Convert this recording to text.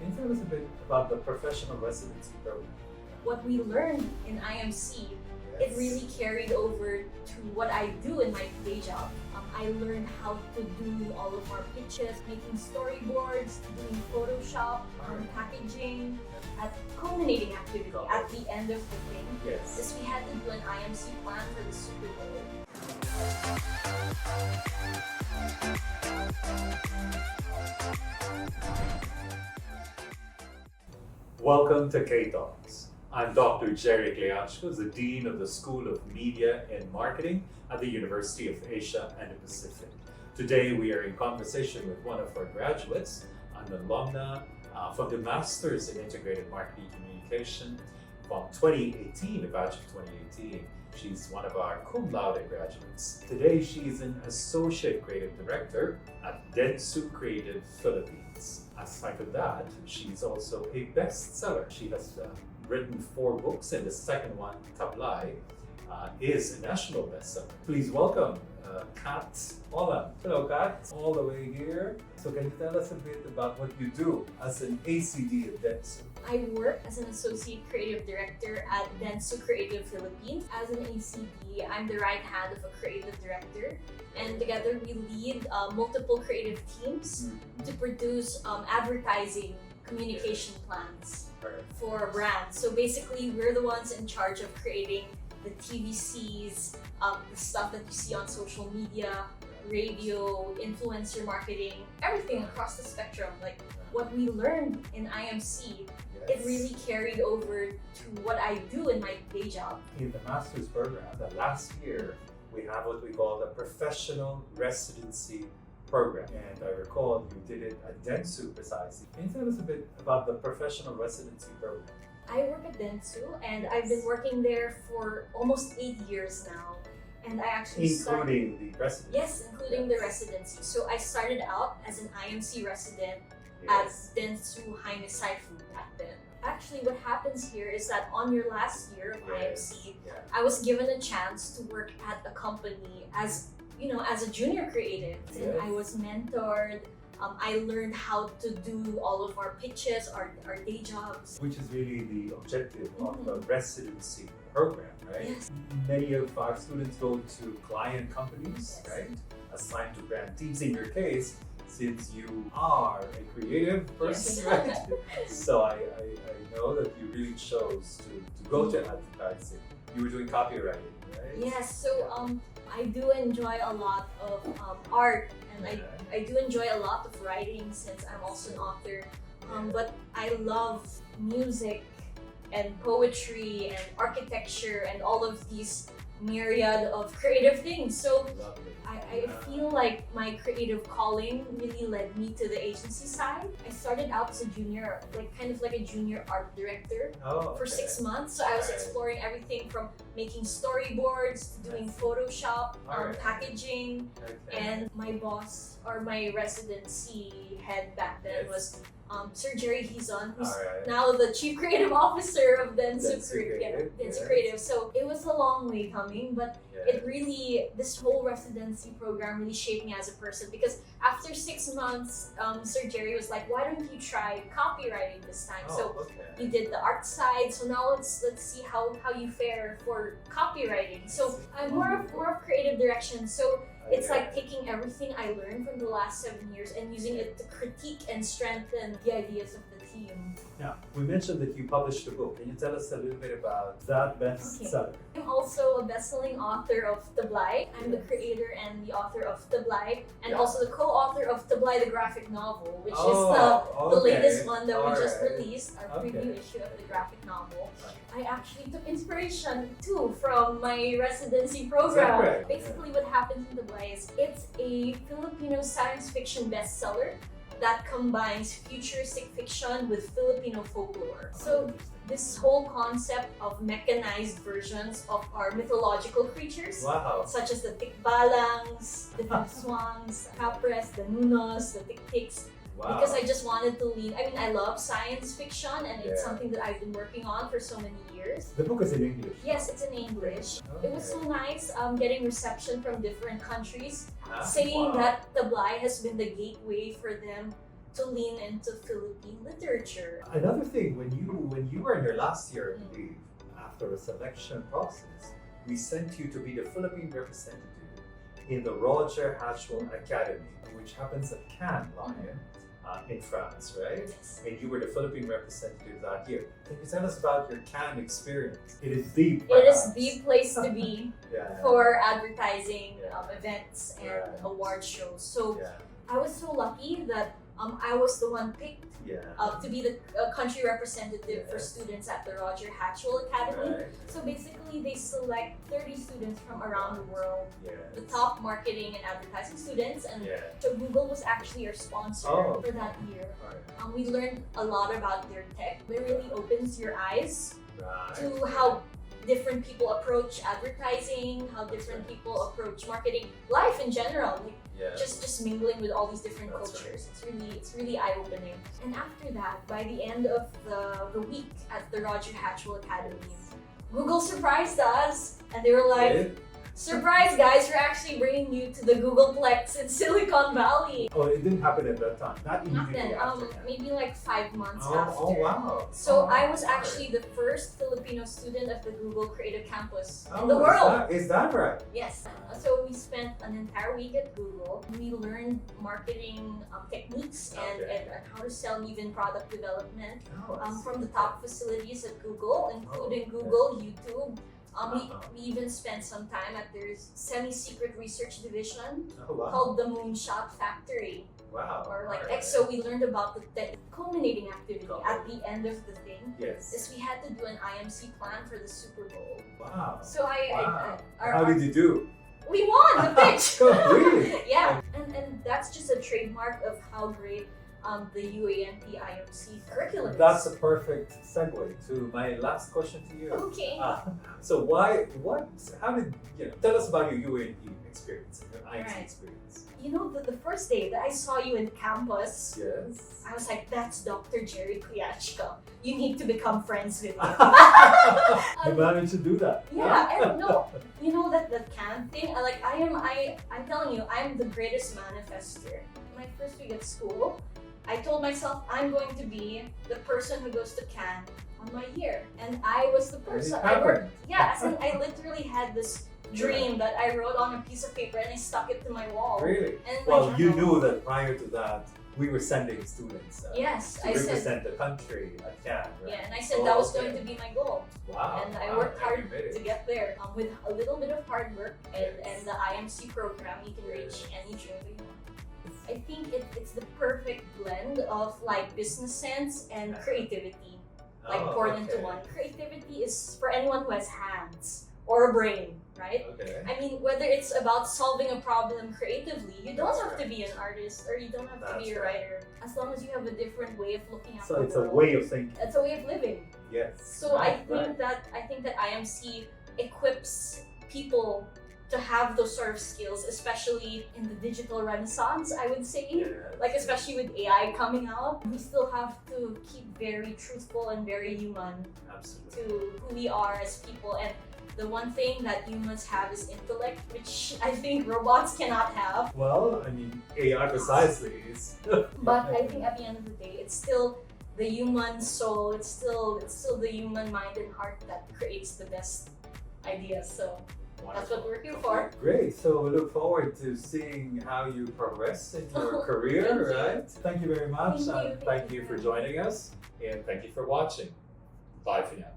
Can you tell us a bit about the professional residency program? What we learned in IMC, it really carried over to what I do in my day job. I learned how to do all of our pitches, making storyboards, doing Photoshop, packaging, at culminating activity at the end of the thing. Yes. Is we had to do an IMC plan for the Super Bowl. Welcome to K-Talks. I'm Dr. Roger Hatchuel Academy, the Dean of the School of Media and Marketing at the University of Asia and the Pacific. Today we are in conversation with one of our graduates, an alumna from the Masters in Integrated Marketing Communication from 2018, the batch of 2018. She's one of our cum laude graduates. Today she's an Associate Creative Director at Dentsu Creative Philippines. Aside of that, she's also a bestseller. She has written 4 books, and the second one, Tablay, is a national bestseller. Please welcome Kat Olan. Hello, Kat, all the way here. So can you tell us a bit about what you do as an ACD at Dentsu? I work as an Associate Creative Director at Dentsu Creative Philippines. As an ACD, I'm the right hand of a creative director, and together we lead multiple creative teams to produce advertising communication plans for brands. So basically, we're the ones in charge of creating the TVCs, the stuff that you see on social media, radio, influencer marketing, everything across the spectrum. Like what we learned in IMC, it really carried over to what I do in my day job. In the master's program, the last year, we have what we call the professional residency program. And I recall you did it at Dentsu precisely. Can you tell us a bit about the professional residency program? I work at Dentsu, and I've been working there for almost 8 years now. And I actually including the residency? Yes, including the residency. So I started out as an IMC resident at Dentsu Jaime Saifu back then. Actually, what happens here is that on your last year of IMC, I was given a chance to work at a company as a junior creative. And I was mentored. I learned how to do all of our pitches, our day jobs. Which is really the objective of the residency program, right? Yes. Many of our students go to client companies, right? Assigned to brand teams. In your case, since you are a creative person, right? So I know that you really chose to go to advertising. You were doing copywriting, right? Yes, so I do enjoy a lot of art, and I do enjoy a lot of writing since I'm also an author. But I love music and poetry and architecture and all of these myriad of creative things. So I feel like my creative calling really led me to the agency side. I started out as a junior, kind of like a junior art director for 6 months. So I was exploring everything from making storyboards to doing Photoshop, packaging, and my boss or my residency head back then was Sir Jerry Hizon, who's now the Chief Creative Officer of Dentsu Creative. So it was a long way coming, but this whole residency program really shaped me as a person, because after 6 months, Sir Jerry was like, why don't you try copywriting this time? We did the art side, so now let's see how you fare for copywriting. So I'm more of creative direction. So it's like taking everything I learned from the last 7 years and using it to critique and strengthen the ideas of the team. Now, we mentioned that you published a book. Can you tell us a little bit about that bestseller? I'm also a best-selling author of Tablay. I'm the creator and the author of Tablay, and also the co-author of Tablay, the graphic novel, which is the latest one that we just released, our preview issue of the graphic novel. I actually took inspiration too from my residency program. Basically, what happens in Tablay is it's a Filipino science fiction bestseller that combines futuristic fiction with Filipino folklore. So this whole concept of mechanized versions of our mythological creatures, such as the tikbalangs, the swangs, capres, the nunos, the tiktiks, because I just wanted to lead. I mean, I love science fiction, and it's something that I've been working on for so many years. The book is in English? Yes, it's in English. It was so nice getting reception from different countries, saying that Tablay has been the gateway for them to lean into Philippine literature. Another thing, when you were in your last year, I believe, after a selection process, we sent you to be the Philippine representative in the Roger Hatchuel Academy, which happens at Cannes, in France, right? Yes. And you were the Philippine representative that year. Can you tell us about your Cannes experience? It is the It is the place to be yeah. for advertising events and Right. award shows. So Yeah. I was so lucky that I was the one picked Yeah. to be the country representative for students at the Roger Hatchuel Academy. Right. So basically, they select 30 students from around the world, Yeah. the top marketing and advertising students, and Yeah. so Google was actually our sponsor Oh. for that year. Right. We learned a lot about their tech. It really opens your eyes Right. to how different people approach advertising, how different people approach marketing, life in general. Like Yeah. just mingling with all these different That's cultures. It's really eye-opening. And after that, by the end of the week at the Roger Hatchuel Academy, Google surprised us, and they were like, Really? "Surprise, guys! We're actually bringing you to the Googleplex in Silicon Valley." Oh, it didn't happen at that time. Not Not immediately then, after that. maybe like 5 months Oh, after. oh wow. So Oh, I was wow. actually the first Filipino student of the Google Creative Campus Oh, in the world. Is that right? Yes. So we spent an entire week at Google. We learned marketing techniques Okay. and how to sell even product development Oh, I see. from the top facilities at Google, including Oh, okay. Google, YouTube. Uh-huh. We even spent some time at their semi-secret research division Oh, wow. called the Moonshot Factory. Wow. Or like Alright. EXO, we learned about the culminating activity at the end of the thing. Yes. Is we had to do an IMC plan for the Super Bowl. Wow. So Wow. our, How did you do? we won the pitch. Oh, really? Yeah, and that's just a trademark of how great the UA&P IMC curriculum is. That's a perfect segue to my last question to you. Okay. So how did, tell us about your UA&P experience, your IMC Right. experience. You know, the first day that I saw you in campus, Yes. I was like, that's Dr. Jerry Kliachka. You need to become friends with him. You managed to do that. Yeah, and no, you know that the can thing. I'm telling you, I'm the greatest manifester. My first week at school, I told myself I'm going to be the person who goes to Cannes on my year, and I was the person. it happened. As in, I literally had this dream that I wrote on a piece of paper and I stuck it to my wall. Really? And Well, my you journal. knew that prior to that, we were sending students Yes, to I said. represent the country at Cannes, right? Yeah, and I said Oh, that was okay. going to be my goal. Wow. And I wow, worked and hard you made it. to get there. With a little bit of hard work Yes. and the IMC program, you can reach any dream that you want. I think it's the perfect blend of like business sense and creativity, like Oh, poured into okay. one. Creativity is for anyone who has hands or a brain, right? Okay. I mean, whether it's about solving a problem creatively, you don't That's have to right. be an artist or you don't have to be That's a right. writer. As long as you have a different way of looking at So the it's a world. way of thinking. It's a way of living. Yes. So I think that IMC equips people to have those sort of skills, especially in the digital renaissance, I would say. Yes. Like especially with AI coming out, we still have to keep very truthful and very human Absolutely. to who we are as people. And the one thing that humans have is intellect, which I think robots cannot have. Well, I mean, AI precisely is. But I think at the end of the day, it's still the human soul. It's still the human mind and heart that creates the best ideas. So that's what we're here for. Great. So we look forward to seeing how you progress in your career, Thank you. right? Thank you very much. Thank you. And thank you for joining us. And thank you for watching. Bye for now.